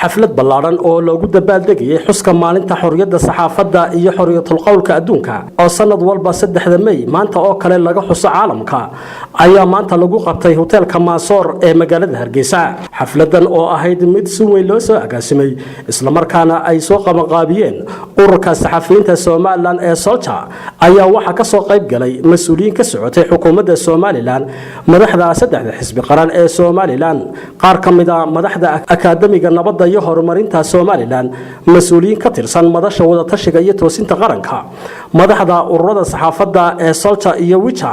xaflad ballaaran oo loogu dabaaldegayay xuska maalinta xorriyadda saxaafadda iyo xorriyatul qowlka adduunka oo sanad walba 3 May maanta oo kale laga xuso caalamka ayaa maanta lagu qabtay hotelka Maasoor ee magaalada Hargeysa xafladan oo ahayd mid si weyn loo soo agaasimay isla markaana ay soo qabanqaabiyeen ururka saxafiyiinta Soomaaliland ee Solja ayaa waxa ka soo qayb galay mas'uuliyiin ka socotay xukuumadda Soomaaliland madaxda saddexda xisbi qaran ee Soomaaliland qaar ka mid ah madaxda akaademiga nabadda iyo horumarinta Soomaaliland mas'uuliyiin ka tirsan madasha wada tashiga iyo toosinta qaranka madaxda ururada saxaafadda ee Solja iyo Wicha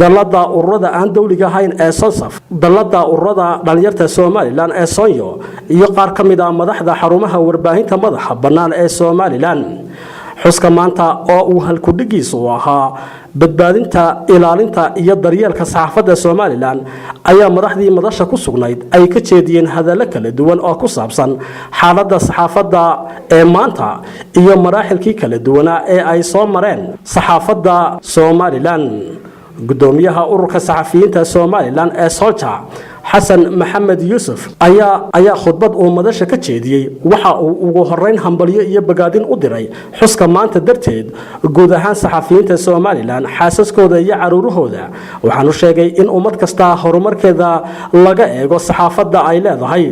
dalada ururada aan dawliga ahayn ee Sonsaf dalada ururada dhalinyarta Soomaaliland ee Sonyo iyo qaar ka mid ah madaxda xarumaha warbaahinta madaxa bannaan ee Soomaaliland xuska maanta oo uu halku dhigiisu ahaa badbaadinta ilaalinta iyo daryeelka saxaafadda Soomaaliland ayaa madaxdii madasha ku sugnayd ay ka jeediyeen hadallo kala duwan oo ku saabsan xaaladda saxaafadda ee maanta iyo maraaxilkii kala duwan ee ay soo mareen saxaafadda Soomaaliland gudoomiyaha ururka saxafiyiinta Soomaaliland ee Solja Xasan Maxamed Yuusuf ayaa khudbad uu madasha ka jeediyay waxa uu ugu horeyn hambalyo iyo bagaadin u diray xuska maanta darteed guud ahaan saxafiyiinta Soomaaliland xaasaskooda iyo caruurahooda waxaanu sheegay in ummad kasta horumarkeeda laga eego saxaafadda ay leedahay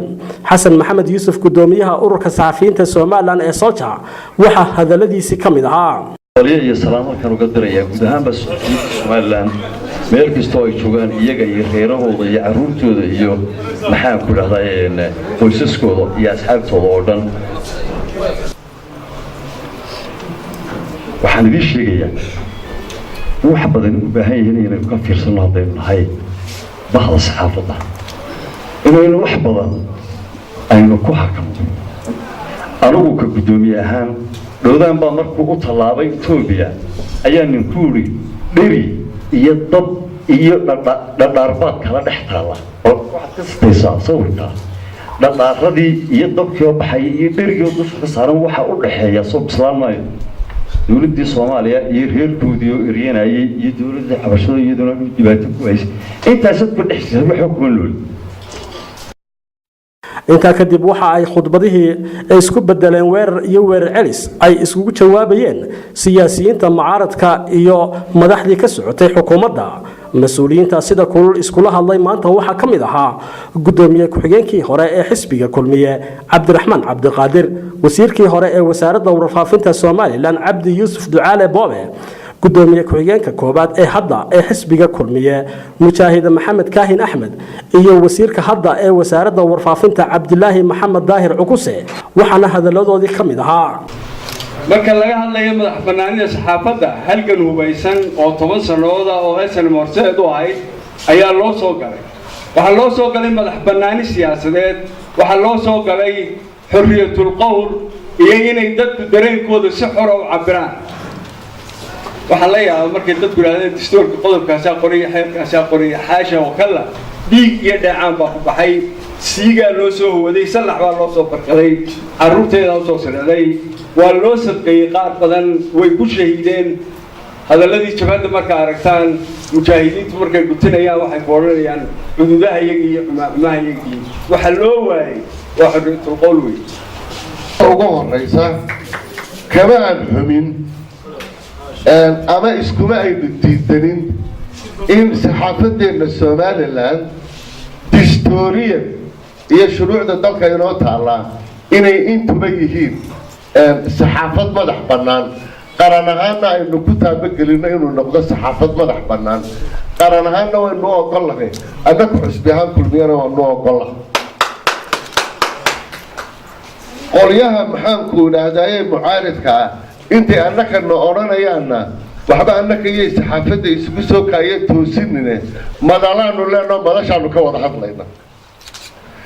Xasan Maxamed Yuusuf gudoomiyaha ururka saxafiyiinta Soomaaliland ee Solja waxa hadaladiisi kamid ahaa iyo salaamo kan uga diraya guud ahaan Soomaaliland meel kasta oo ay joogaan iyaga iyo reerahooda iyo caruurtooda iyo maxaan ku dhahdaa qoysaskooda iyo asxaabtooda oo dhan waxaan idin sheegayaa wax badan u baahan yihiin inay ka fiirsano haddaynu nahay bahda saxaafadda inaynu wax badan aynu ku hakamno anigu ka gudoomiye ahaan dhowdaan baa markuu u tallaabay Itoobiya ayaa ninkuuri dheri iyo dab iyo dhadhaarbaad kala dhex taala oo waxaad ka sitaysaa sawirka dhadhaaradii iyo dabkii oo baxay iyo dherigii dusha ka saaran waxa u dhaxeeya soo islaamay dawladda Soomaaliya iyo reerkoodii oo eryanayay iyo dawladda xabashada iyaduna dhibaato ku haysay intaas ku dhexsay waxa ku nool inta kadib waxa ay khudbadihii isku bedeleen weerar iyo weerar celis ay isugu jawaabayeen siyaasiyiinta mucaaradka iyo madaxdii ka socotay xukuumadda mas'uuliyiinta sida kulul iskula hadlay maanta waxa kamid ahaa gudoomiye ku-xigeenkii hore ee xisbiga kulmiye Cabdiraxmaan Cabdiqaadir wasiirkii hore ee wasaaradda warfaafinta Soomaaliland Cabdi Yuusuf Ducaale Boobe gudoomiye ku-xigeenka koobaad ee hadda ee xisbiga kulmiye Mujaahid Maxamed Kaahin Axmed iyo wasiirka hadda ee wasaaradda warfaafinta Cabdilaahi Maxamed Daahir Cukuse waxaana hadaladoodii kamid ahaa marka laga hadlayo madax bannaanida saxaafadda halgan hubaysan oo 10 sanadood oo aysan horseed u ahayd ayaa loo soo galay waxa loo soo galay madax bannaani siyaasadeed waxa loo soo galay xorriyatul qowl iyo inay dadku dareenkooda si xor ah u cabiraan waxa la yaabaa markay dadku yiraahdeen dastuurka qodobkaas qoriya xaasha oo kala dhiig iyo dhacaan baa ku baxay siiga loo soo waday salax baa loo soo barkaday caruurteeda soo socday waa loo sadqeeyay qaar badan way ku shahiideen hadalladii jabhadda marka aragtaan mujaahidiintu markay gutinayaan waxay qoranayaan xuduudaha iyaga iyo xumaamaha iyaga waxa loo waayay waa xorriyatul qowl weey ugu horeysa kama aan xumin ama iskuma ay diidanin in saxaafadeena Soomaaliland dastuuriya iyo shuruucda dalka inoo taala inay intuba yihiin saxaafad madax bannaan qaran ahaanna aynu ku taabagelino inuu noqdo saxaafad madax bannaan qaran ahaanna waynu ogolahay anagu xisbi ahaan kulmiyana waanu ogolahay qolyaha maxaan ku idhaahdaa mucaaridka intay annagana odhanayaanna waxba annaga iyo saxaafadda isugu soo kaaya toosinine madalaanu leenoo madashaanu ka wada hadlayna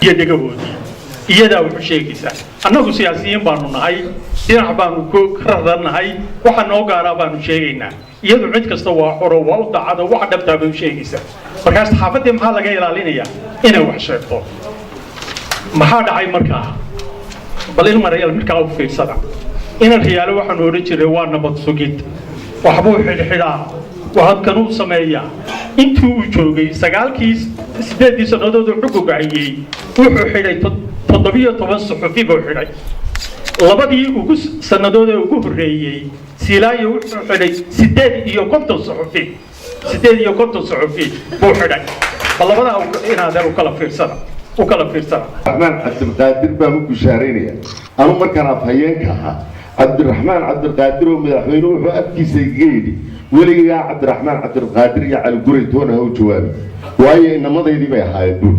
iyo dhagahoodii iyadaa wuxuu sheegaysaa annagu siyaasiyiin baanu nahay dhinac baanu ku radanahay waxa noo gaaraa baanu sheegaynaa iyadu cid kasta waa xoro waa u dacada wax dhabtaa bay sheegaysaa markaas saxaafaddii maxaa laga ilaalinayaa inay wax sheegto maxaa dhacay markaa bal in marayal markaa u fiirsada in riyaalo waxaan oran jiray waa nabad sugid waxbuu xidhxidhaa وهذا سمايا انتو جوجي سجالكيس سداد سنادو حقوق عيي وحو حيلي toban suxufi buu xidhay labadii ugu sannadood ee ugu horreeyey silaayo wuxuu xidhay 8 suxufi buu xidhay labadaa inaad u kala fiirsana الرحمن عبد القادر بامو بشارينيا أنا مركنا فهينكها عبد الرحمن عبد القادر ومدحوينه وأبكي سيجيدي ولي عبد الرحمن عبد القادر يا على الجريتون هو جوابي وهي إن ماذا يدي بيها يدور